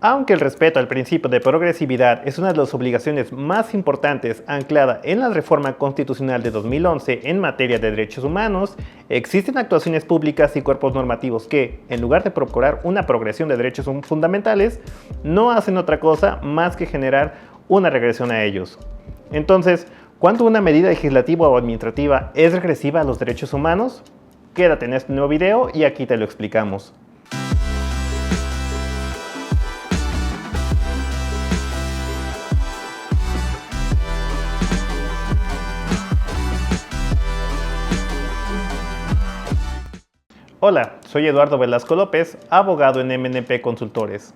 Aunque el respeto al principio de progresividad es una de las obligaciones más importantes anclada en la reforma constitucional de 2011 en materia de derechos humanos, existen actuaciones públicas y cuerpos normativos que, en lugar de procurar una progresión de derechos fundamentales, no hacen otra cosa más que generar una regresión a ellos. Entonces, ¿cuándo una medida legislativa o administrativa es regresiva a los derechos humanos? Quédate en este nuevo video y aquí te lo explicamos. Hola, soy Eduardo Velasco López, abogado en MNP Consultores.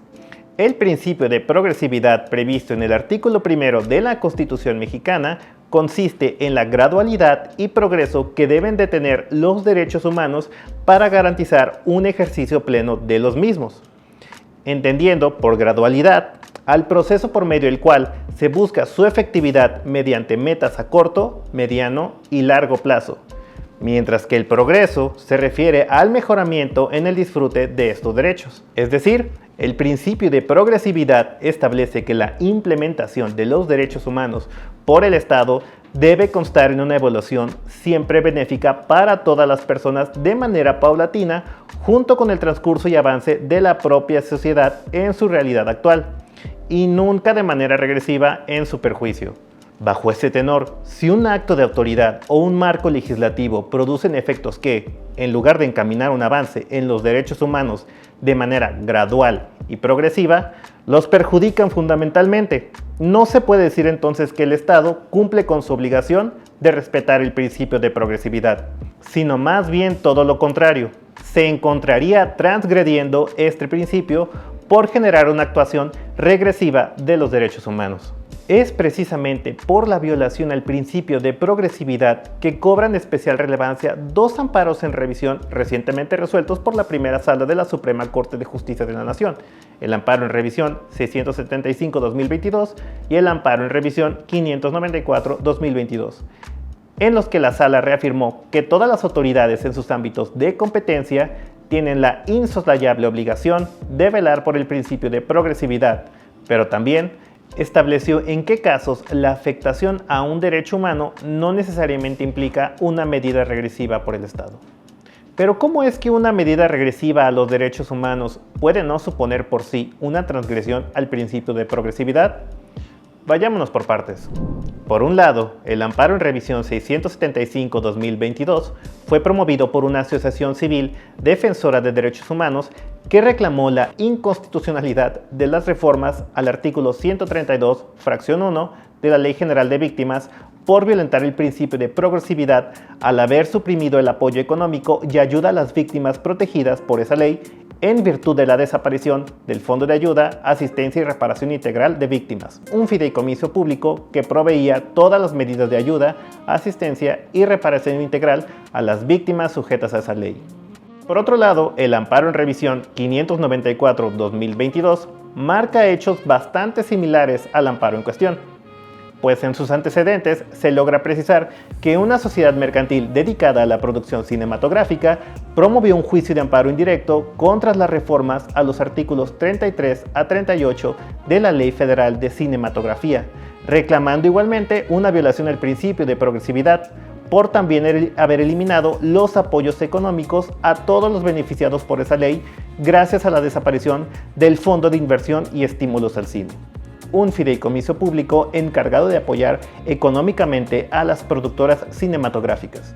El principio de progresividad previsto en el artículo 1 de la Constitución mexicana consiste en la gradualidad y progreso que deben de tener los derechos humanos para garantizar un ejercicio pleno de los mismos. Entendiendo por gradualidad al proceso por medio del cual se busca su efectividad mediante metas a corto, mediano y largo plazo, mientras que el progreso se refiere al mejoramiento en el disfrute de estos derechos. Es decir, el principio de progresividad establece que la implementación de los derechos humanos por el Estado debe constar en una evolución siempre benéfica para todas las personas de manera paulatina, junto con el transcurso y avance de la propia sociedad en su realidad actual, y nunca de manera regresiva en su perjuicio. Bajo este tenor, si un acto de autoridad o un marco legislativo producen efectos que, en lugar de encaminar un avance en los derechos humanos de manera gradual y progresiva, los perjudican fundamentalmente, no se puede decir entonces que el Estado cumple con su obligación de respetar el principio de progresividad, sino más bien todo lo contrario. Se encontraría transgrediendo este principio por generar una actuación regresiva de los derechos humanos. Es precisamente por la violación al principio de progresividad que cobran especial relevancia dos amparos en revisión recientemente resueltos por la primera sala de la Suprema Corte de Justicia de la Nación, el amparo en revisión 675-2022 y el amparo en revisión 594-2022, en los que la sala reafirmó que todas las autoridades en sus ámbitos de competencia tienen la insoslayable obligación de velar por el principio de progresividad, pero también estableció en qué casos la afectación a un derecho humano no necesariamente implica una medida regresiva por el Estado. Pero ¿cómo es que una medida regresiva a los derechos humanos puede no suponer por sí una transgresión al principio de progresividad? Vayámonos por partes. Por un lado, el amparo en revisión 675-2022 fue promovido por una asociación civil defensora de derechos humanos que reclamó la inconstitucionalidad de las reformas al artículo 132, fracción 1 de la Ley General de Víctimas por violentar el principio de progresividad al haber suprimido el apoyo económico y ayuda a las víctimas protegidas por esa ley en virtud de la desaparición del Fondo de Ayuda, Asistencia y Reparación Integral de Víctimas, un fideicomiso público que proveía todas las medidas de ayuda, asistencia y reparación integral a las víctimas sujetas a esa ley. Por otro lado, el amparo en revisión 594-2022 marca hechos bastante similares al amparo en cuestión, pues en sus antecedentes se logra precisar que una sociedad mercantil dedicada a la producción cinematográfica promovió un juicio de amparo indirecto contra las reformas a los artículos 33 a 38 de la Ley Federal de Cinematografía, reclamando igualmente una violación al principio de progresividad por también haber eliminado los apoyos económicos a todos los beneficiados por esa ley gracias a la desaparición del Fondo de Inversión y Estímulos al Cine, un fideicomiso público encargado de apoyar económicamente a las productoras cinematográficas.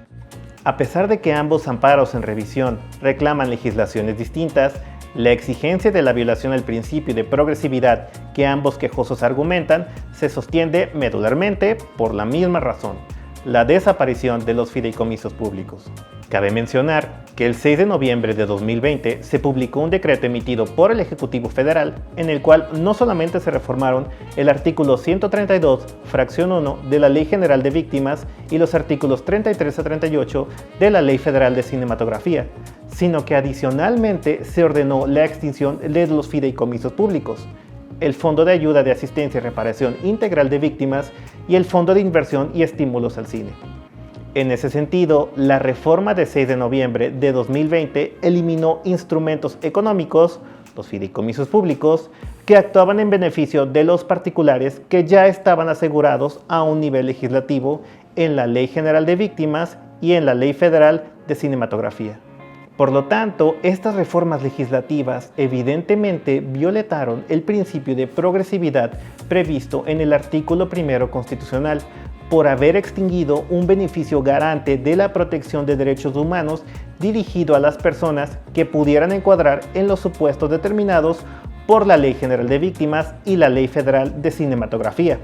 A pesar de que ambos amparos en revisión reclaman legislaciones distintas, la exigencia de la violación al principio de progresividad que ambos quejosos argumentan se sostiene medularmente por la misma razón: la desaparición de los fideicomisos públicos. Cabe mencionar que el 6 de noviembre de 2020 se publicó un decreto emitido por el Ejecutivo Federal en el cual no solamente se reformaron el artículo 132, fracción 1 de la Ley General de Víctimas y los artículos 33 a 38 de la Ley Federal de Cinematografía, sino que adicionalmente se ordenó la extinción de los fideicomisos públicos, el Fondo de Ayuda de Asistencia y Reparación Integral de Víctimas y el Fondo de Inversión y Estímulos al Cine. En ese sentido, la reforma de 6 de noviembre de 2020 eliminó instrumentos económicos los fideicomisos públicos, que actuaban en beneficio de los particulares que ya estaban asegurados a un nivel legislativo en la Ley General de Víctimas y en la Ley Federal de Cinematografía. Por lo tanto, estas reformas legislativas evidentemente violentaron el principio de progresividad previsto en el artículo 1 constitucional por haber extinguido un beneficio garante de la protección de derechos humanos dirigido a las personas que pudieran encuadrar en los supuestos determinados por la Ley General de Víctimas y la Ley Federal de Cinematografía,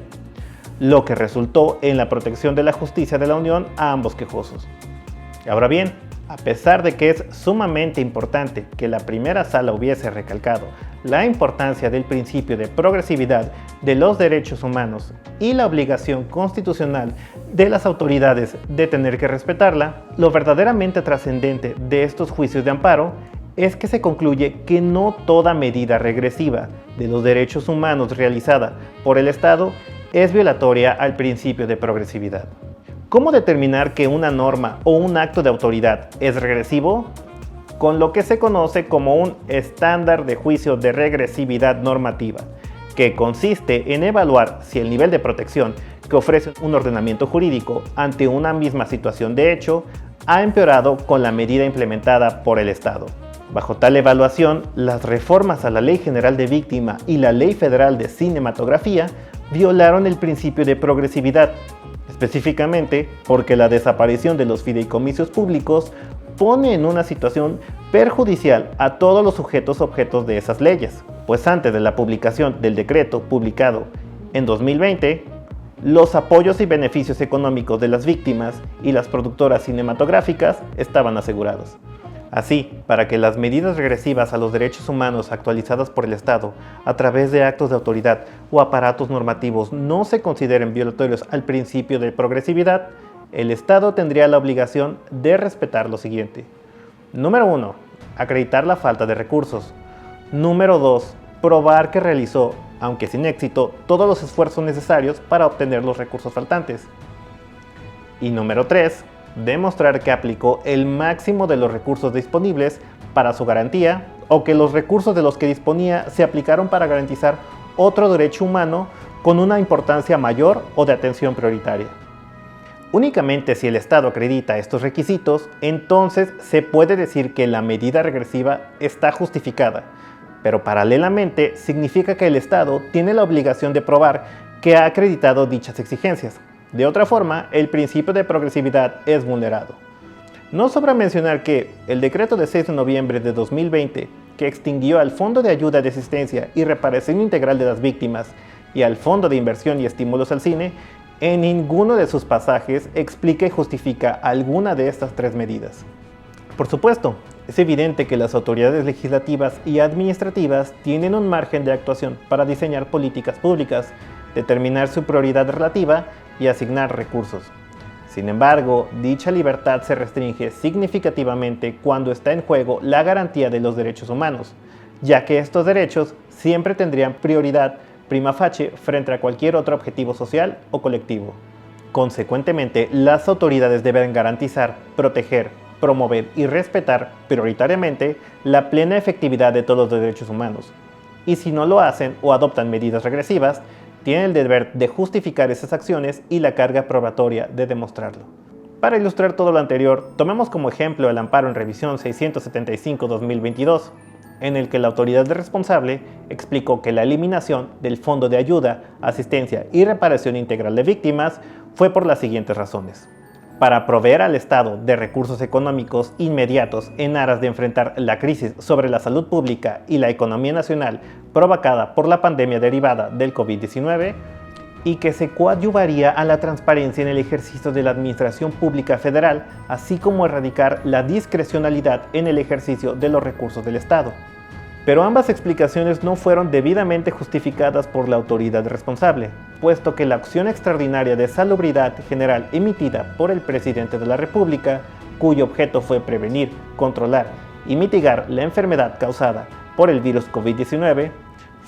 lo que resultó en la protección de la justicia de la Unión a ambos quejosos. Ahora bien, a pesar de que es sumamente importante que la primera sala hubiese recalcado la importancia del principio de progresividad de los derechos humanos y la obligación constitucional de las autoridades de tener que respetarla, lo verdaderamente trascendente de estos juicios de amparo es que se concluye que no toda medida regresiva de los derechos humanos realizada por el Estado es violatoria al principio de progresividad. ¿Cómo determinar que una norma o un acto de autoridad es regresivo? Con lo que se conoce como un estándar de juicio de regresividad normativa, que consiste en evaluar si el nivel de protección que ofrece un ordenamiento jurídico ante una misma situación de hecho ha empeorado con la medida implementada por el Estado. Bajo tal evaluación, las reformas a la Ley General de Víctima y la Ley Federal de Cinematografía violaron el principio de progresividad, específicamente porque la desaparición de los fideicomisos públicos pone en una situación perjudicial a todos los sujetos objetos de esas leyes, pues antes de la publicación del decreto publicado en 2020, los apoyos y beneficios económicos de las víctimas y las productoras cinematográficas estaban asegurados. Así, para que las medidas regresivas a los derechos humanos actualizadas por el Estado a través de actos de autoridad o aparatos normativos no se consideren violatorios al principio de progresividad, el Estado tendría la obligación de respetar lo siguiente. Número 1. Acreditar la falta de recursos. Número 2. Probar que realizó, aunque sin éxito, todos los esfuerzos necesarios para obtener los recursos faltantes. Y número 3. Demostrar que aplicó el máximo de los recursos disponibles para su garantía o que los recursos de los que disponía se aplicaron para garantizar otro derecho humano con una importancia mayor o de atención prioritaria. Únicamente si el Estado acredita estos requisitos, entonces se puede decir que la medida regresiva está justificada, pero paralelamente significa que el Estado tiene la obligación de probar que ha acreditado dichas exigencias. De otra forma, el principio de progresividad es vulnerado. No sobra mencionar que el decreto de 6 de noviembre de 2020, que extinguió al Fondo de Ayuda de Asistencia y Reparación Integral de las Víctimas y al Fondo de Inversión y Estímulos al Cine, en ninguno de sus pasajes explica y justifica alguna de estas tres medidas. Por supuesto, es evidente que las autoridades legislativas y administrativas tienen un margen de actuación para diseñar políticas públicas, determinar su prioridad relativa y asignar recursos. Sin embargo, dicha libertad se restringe significativamente cuando está en juego la garantía de los derechos humanos, ya que estos derechos siempre tendrían prioridad prima facie frente a cualquier otro objetivo social o colectivo. Consecuentemente, las autoridades deben garantizar, proteger, promover y respetar prioritariamente la plena efectividad de todos los derechos humanos. Y si no lo hacen o adoptan medidas regresivas, tienen el deber de justificar esas acciones y la carga probatoria de demostrarlo. Para ilustrar todo lo anterior, tomemos como ejemplo el amparo en revisión 675-2022, en el que la autoridad responsable explicó que la eliminación del Fondo de Ayuda, Asistencia y Reparación Integral de Víctimas fue por las siguientes razones. Para proveer al Estado de recursos económicos inmediatos en aras de enfrentar la crisis sobre la salud pública y la economía nacional provocada por la pandemia derivada del COVID-19, y que se coadyuvaría a la transparencia en el ejercicio de la administración pública federal, así como erradicar la discrecionalidad en el ejercicio de los recursos del Estado. Pero ambas explicaciones no fueron debidamente justificadas por la autoridad responsable, puesto que la acción extraordinaria de salubridad general emitida por el presidente de la República, cuyo objeto fue prevenir, controlar y mitigar la enfermedad causada por el virus COVID-19,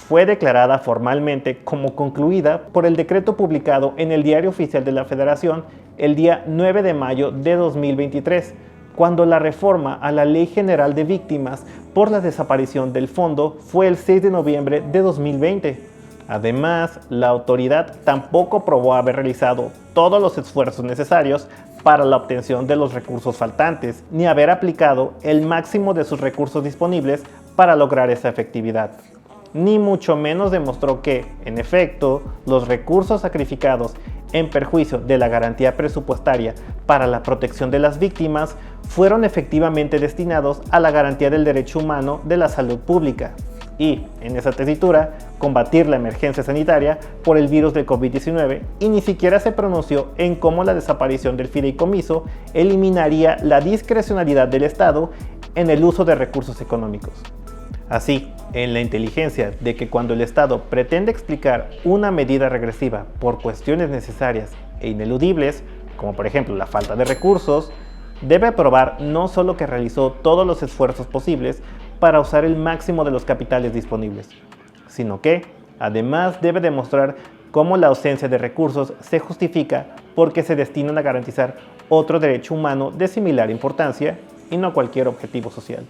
fue declarada formalmente como concluida por el decreto publicado en el Diario Oficial de la Federación el día 9 de mayo de 2023, cuando la reforma a la Ley General de Víctimas por la desaparición del fondo fue el 6 de noviembre de 2020. Además, la autoridad tampoco probó haber realizado todos los esfuerzos necesarios para la obtención de los recursos faltantes, ni haber aplicado el máximo de sus recursos disponibles para lograr esa efectividad. Ni mucho menos demostró que, en efecto, los recursos sacrificados en perjuicio de la garantía presupuestaria para la protección de las víctimas fueron efectivamente destinados a la garantía del derecho humano de la salud pública y, en esa tesitura, combatir la emergencia sanitaria por el virus del COVID-19, y ni siquiera se pronunció en cómo la desaparición del fideicomiso eliminaría la discrecionalidad del Estado en el uso de recursos económicos. Así, en la inteligencia de que cuando el Estado pretende explicar una medida regresiva por cuestiones necesarias e ineludibles, como por ejemplo la falta de recursos, debe probar no solo que realizó todos los esfuerzos posibles para usar el máximo de los capitales disponibles, sino que, además, debe demostrar cómo la ausencia de recursos se justifica porque se destinan a garantizar otro derecho humano de similar importancia y no cualquier objetivo social.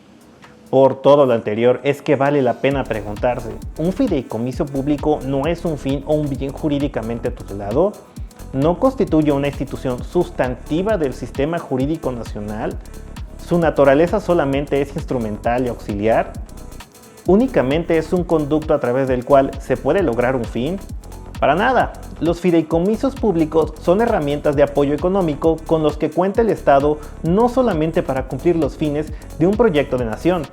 Por todo lo anterior es que vale la pena preguntarse, ¿un fideicomiso público no es un fin o un bien jurídicamente tutelado? ¿No constituye una institución sustantiva del sistema jurídico nacional? ¿Su naturaleza solamente es instrumental y auxiliar? ¿Únicamente es un conducto a través del cual se puede lograr un fin? Para nada. Los fideicomisos públicos son herramientas de apoyo económico con los que cuenta el Estado no solamente para cumplir los fines de un proyecto de nación,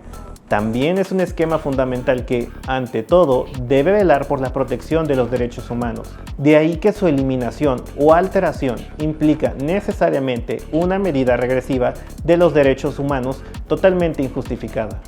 también es un esquema fundamental que, ante todo, debe velar por la protección de los derechos humanos. De ahí que su eliminación o alteración implica necesariamente una medida regresiva de los derechos humanos totalmente injustificada.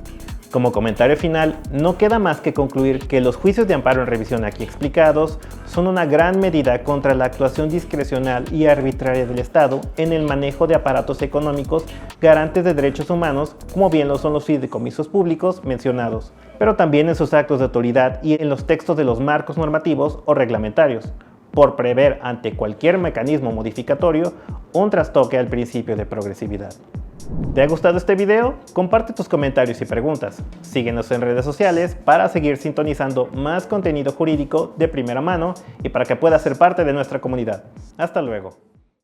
Como comentario final, no queda más que concluir que los juicios de amparo en revisión aquí explicados son una gran medida contra la actuación discrecional y arbitraria del Estado en el manejo de aparatos económicos garantes de derechos humanos, como bien lo son los fideicomisos públicos mencionados, pero también en sus actos de autoridad y en los textos de los marcos normativos o reglamentarios, por prever ante cualquier mecanismo modificatorio un trastoque al principio de progresividad. ¿Te ha gustado este video? Comparte tus comentarios y preguntas. Síguenos en redes sociales para seguir sintonizando más contenido jurídico de primera mano y para que puedas ser parte de nuestra comunidad. Hasta luego.